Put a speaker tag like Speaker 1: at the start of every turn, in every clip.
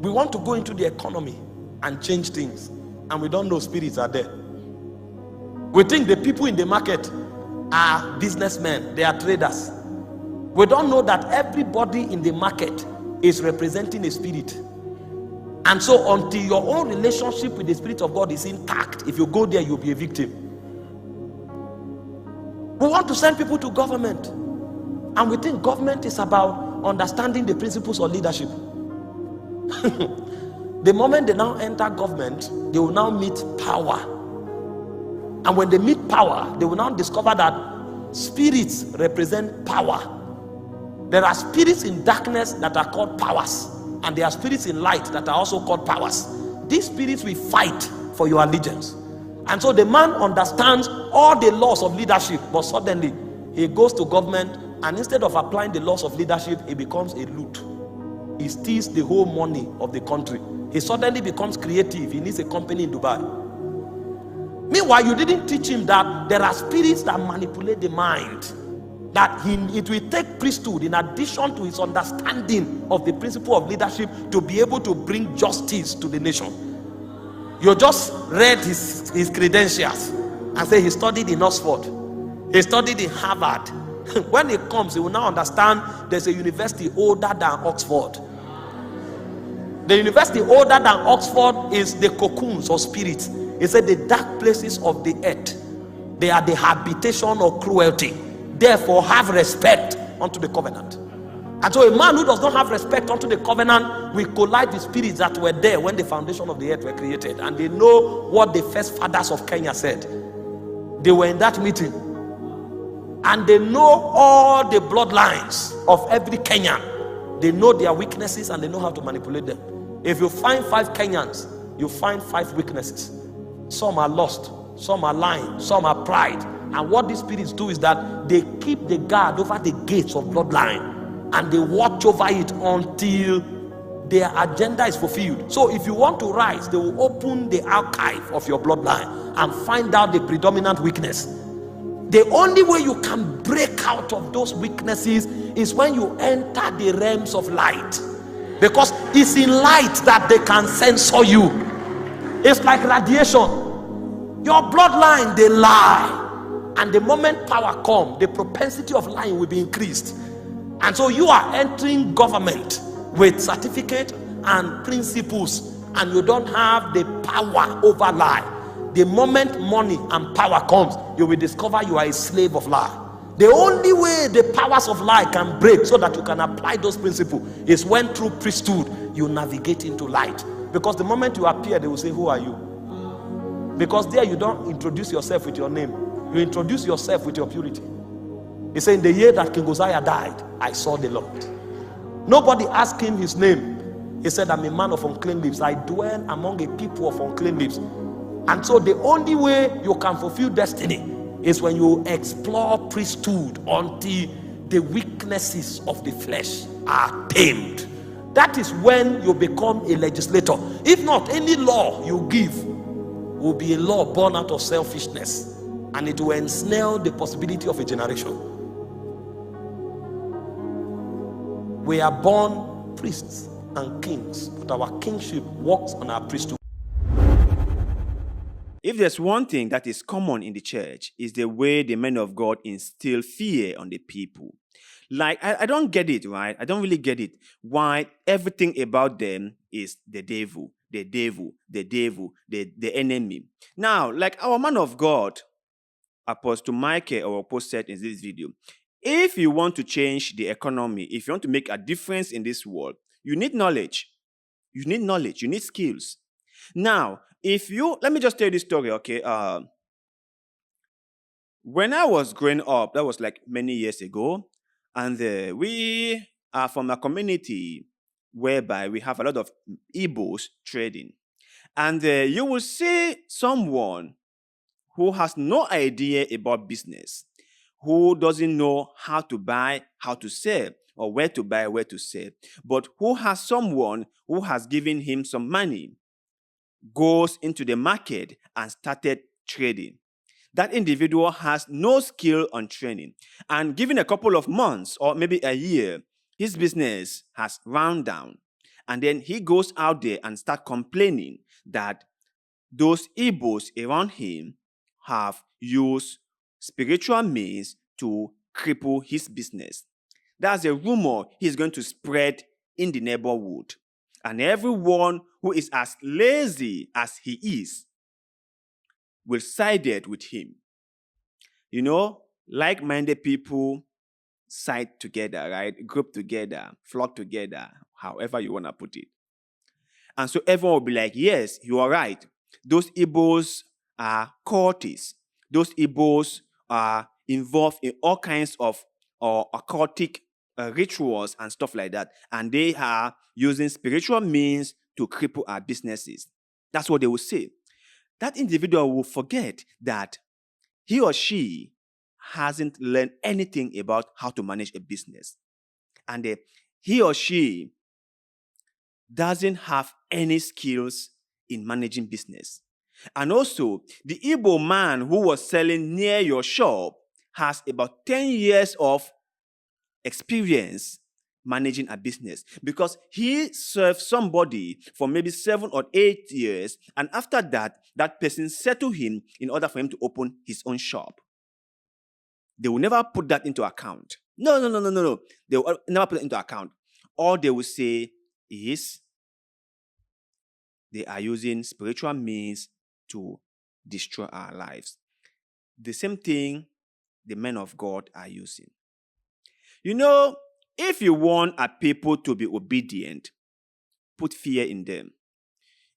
Speaker 1: We want to go into the economy and change things, and we don't know spirits are there. We think the people in the market are businessmen, they are traders. We don't know that everybody in the market is representing a spirit. And so until your own relationship with the Spirit of God is intact, if you go there, you'll be a victim. We want to send people to government, and we think government is about understanding the principles of leadership. The moment they now enter government, they will now meet power. And when they meet power, they will now discover that spirits represent power. There are spirits in darkness that are called powers, and there are spirits in light that are also called powers. These spirits will fight for your allegiance. And so the man understands all the laws of leadership, but suddenly he goes to government, and instead of applying the laws of leadership, he becomes a loot. He steals the whole money of the country. He suddenly becomes creative. He needs a company in Dubai. Meanwhile, you didn't teach him that there are spirits that manipulate the mind, that it will take priesthood in addition to his understanding of the principle of leadership to be able to bring justice to the nation. You just read his credentials and say he studied in Oxford, he studied in Harvard. When he comes, he will now understand there's a university older than Oxford. The university older than Oxford is the cocoons of spirits. He said the dark places of the earth, they are the habitation of cruelty. Therefore have respect unto the covenant. And so a man who does not have respect unto the covenant will collide with spirits that were there when the foundation of the earth were created. And they know what the first fathers of Kenya said. They were in that meeting, and they know all the bloodlines of every Kenyan. They know their weaknesses, and they know how to manipulate them. If you find 5 Kenyans, you find 5 weaknesses. Some are lost, some are lying, some are pride. And what these spirits do is that they keep the guard over the gates of bloodline, and they watch over it until their agenda is fulfilled. So if you want to rise, they will open the archive of your bloodline and find out the predominant weakness. The only way you can break out of those weaknesses is when you enter the realms of light, because it's in light that they can censor you. It's like radiation. Your bloodline, they lie, and the moment power comes, the propensity of lying will be increased. And so you are entering government with certificate and principles, and you don't have the power over lie. The moment money and power comes, you will discover you are a slave of lie. The only way the powers of lie can break so that you can apply those principles is when through priesthood you navigate into light. Because the moment you appear, they will say, who are you? Because there you don't introduce yourself with your name. You introduce yourself with your purity. He said, in the year that King Uzziah died, I saw the Lord. Nobody asked him his name. He said, I'm a man of unclean lips. I dwell among a people of unclean lips. And so the only way you can fulfill destiny is when you explore priesthood until the weaknesses of the flesh are tamed. That is when you become a legislator. If not, any law you give will be a law born out of selfishness, and it will ensnare the possibility of a generation. We are born priests and kings, but our kingship works on our priesthood.
Speaker 2: If there's one thing that is common in the church, is the way the men of God instill fear on the people. Like, I don't get it, right? I don't really get it. Why everything about them is the devil, the devil, the devil, the enemy. Now, like our man of God, Apostle Michael Orokpo said in this video, if you want to change the economy, if you want to make a difference in this world, you need knowledge. You need knowledge. You need skills. Now, let me just tell you this story, okay? When I was growing up, that was like many years ago, and we are from a community whereby we have a lot of Igbos trading. And you will see someone who has no idea about business, who doesn't know how to buy, how to sell, or where to buy, where to sell, but who has someone who has given him some money, goes into the market and started trading. That individual has no skill on training, and given a couple of months or maybe a year, his business has wound down, And then he goes out there and start complaining that those Igbos around him have used spiritual means to cripple his business. That's a rumor he's going to spread in the neighborhood. And everyone who is as lazy as he is will side with him. You know, like-minded people side together, right? Group together, flock together, however you want to put it. And so everyone will be like, yes, you are right. Those Igbos are cultists. Those Igbos are involved in all kinds of occultic rituals and stuff like that. And they are using spiritual means to cripple our businesses. That's what they will say. That individual will forget that he or she hasn't learned anything about how to manage a business. And he or she doesn't have any skills in managing business. And also, the Igbo man who was selling near your shop has about 10 years of experience managing a business, because he served somebody for maybe 7 or 8 years, and after that, that person settled him in order for him to open his own shop. They will never put that into account. No. They will never put it into account. All they will say is they are using spiritual means to destroy our lives. The same thing the men of God are using. You know, if you want a people to be obedient, put fear in them.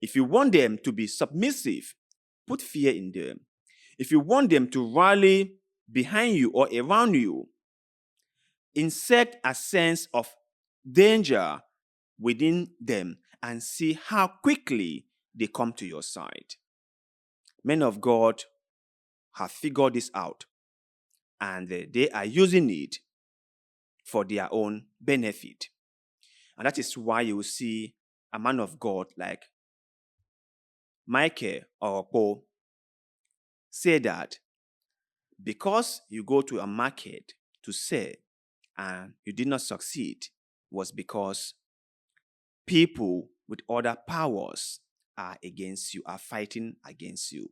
Speaker 2: If you want them to be submissive, put fear in them. If you want them to rally behind you or around you, insert a sense of danger within them and see how quickly they come to your side. Men of God have figured this out, and they are using it for their own benefit. And that is why you will see a man of God like Michael Orokpo say that because you go to a market to sell and you did not succeed was because people with other powers are against you, are fighting against you.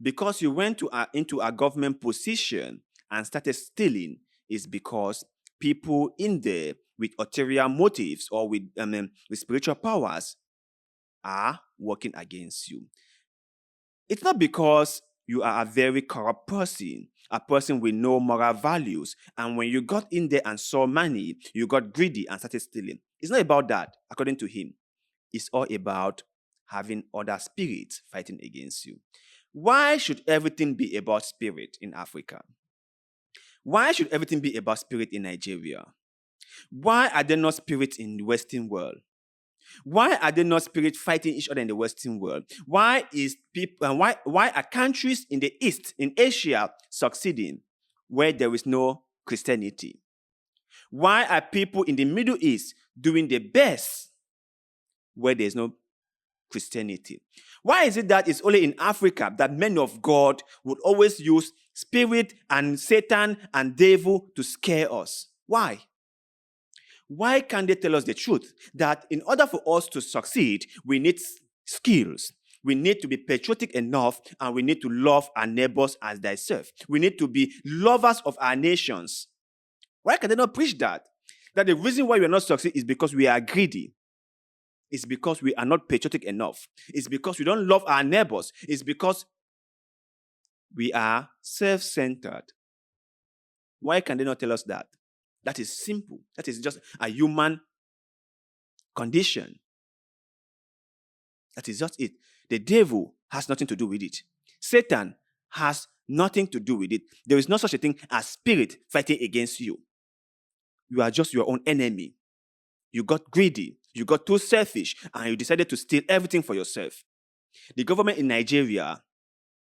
Speaker 2: Because you went into a government position and started stealing is because people in there with ulterior motives or with spiritual powers are working against you. It's not because you are a very corrupt person, a person with no moral values, and when you got in there and saw money, you got greedy and started stealing. It's not about that, according to him. It's all about having other spirits fighting against you. Why should everything be about spirit in Africa? Why should everything be about spirit in Nigeria? Why are there not spirits in the Western world? Why are there not spirits fighting each other in the Western world? Why are countries in the East, in Asia, succeeding where there is no Christianity? Why are people in the Middle East doing the best where there is no Christianity? Why is it that it's only in Africa that men of God would always use spirit and Satan and devil to scare us? Why? Why can't they tell us the truth? That in order for us to succeed, we need skills. We need to be patriotic enough, and we need to love our neighbors as thyself. We need to be lovers of our nations. Why can they not preach that? That the reason why we are not succeeding is because we are greedy. It's because we are not patriotic enough. It's because we don't love our neighbors. It's because we are self-centered. Why can they not tell us that? That is simple. That is just a human condition. That is just it. The devil has nothing to do with it. Satan has nothing to do with it. There is no such a thing as spirit fighting against you. You are just your own enemy. You got greedy. You got too selfish, and you decided to steal everything for yourself. The government in Nigeria,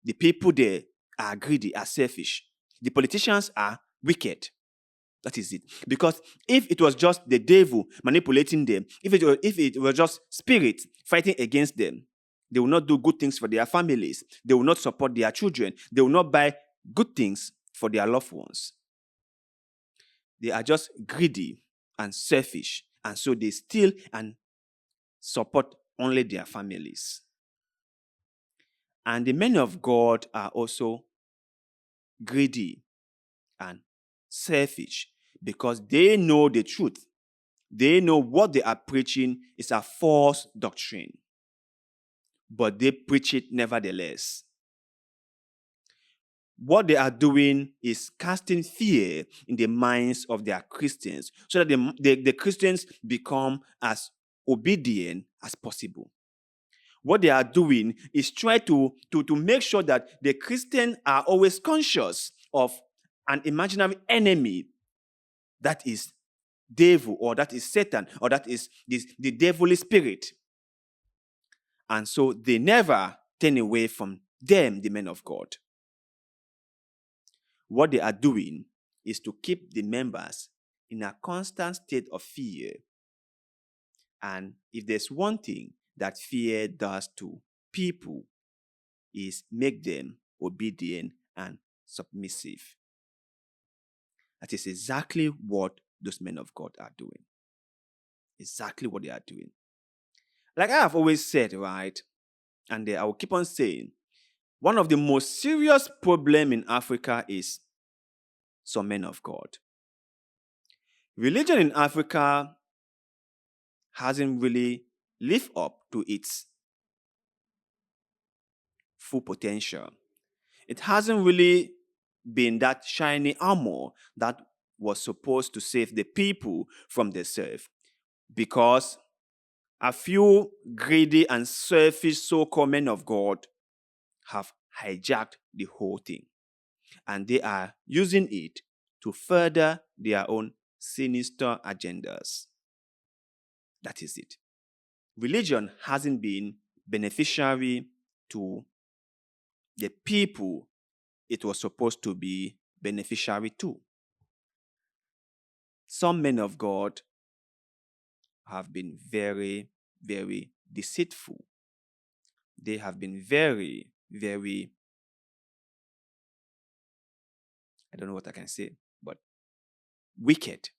Speaker 2: the people there are greedy, are selfish. The politicians are wicked. That is it. Because if it was just the devil manipulating them, if it was just spirits fighting against them, they will not do good things for their families. They will not support their children. They will not buy good things for their loved ones. They are just greedy and selfish. And so they steal and support only their families. And the men of God are also greedy and selfish because they know the truth. They know what they are preaching is a false doctrine, but they preach it nevertheless. What they are doing is casting fear in the minds of their Christians so that the Christians become as obedient as possible. What they are doing is try to make sure that the Christians are always conscious of an imaginary enemy that is devil, or that is Satan, or that is the devilish spirit. And so they never turn away from them, the men of God. What they are doing is to keep the members in a constant state of fear. And if there's one thing that fear does to people, is make them obedient and submissive. That is exactly what those men of God are doing. Exactly what they are doing. Like I have always said, right, and I will keep on saying, one of the most serious problems in Africa is some men of God. Religion in Africa hasn't really lived up to its full potential. It hasn't really been that shiny armor that was supposed to save the people from themselves, because a few greedy and selfish so-called men of God have hijacked the whole thing, and they are using it to further their own sinister agendas. That is it. Religion hasn't been beneficiary to the people it was supposed to be beneficiary to. Some men of God have been very, very deceitful. They have been very, very, I don't know what I can say, but wicked.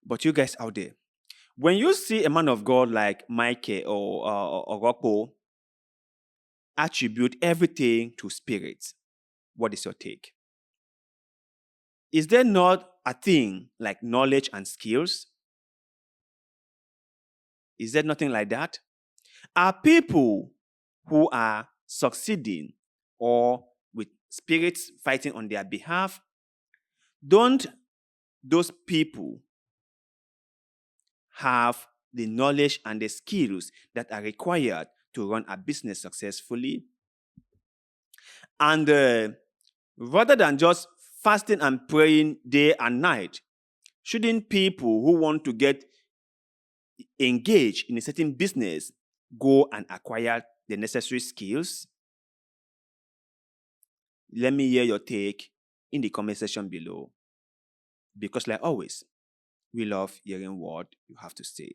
Speaker 2: But you guys out there, when you see a man of God like Michael or Orokpo attribute everything to spirits, what is your take? Is there not a thing like knowledge and skills? Is there nothing like that? Are people who are succeeding or with spirits fighting on their behalf, don't those people have the knowledge and the skills that are required to run a business successfully? And rather than just fasting and praying day and night, shouldn't people who want to get engaged in a certain business go and acquire the necessary skills? Let me hear your take in the comment section below. Because like always, we love hearing what you have to say.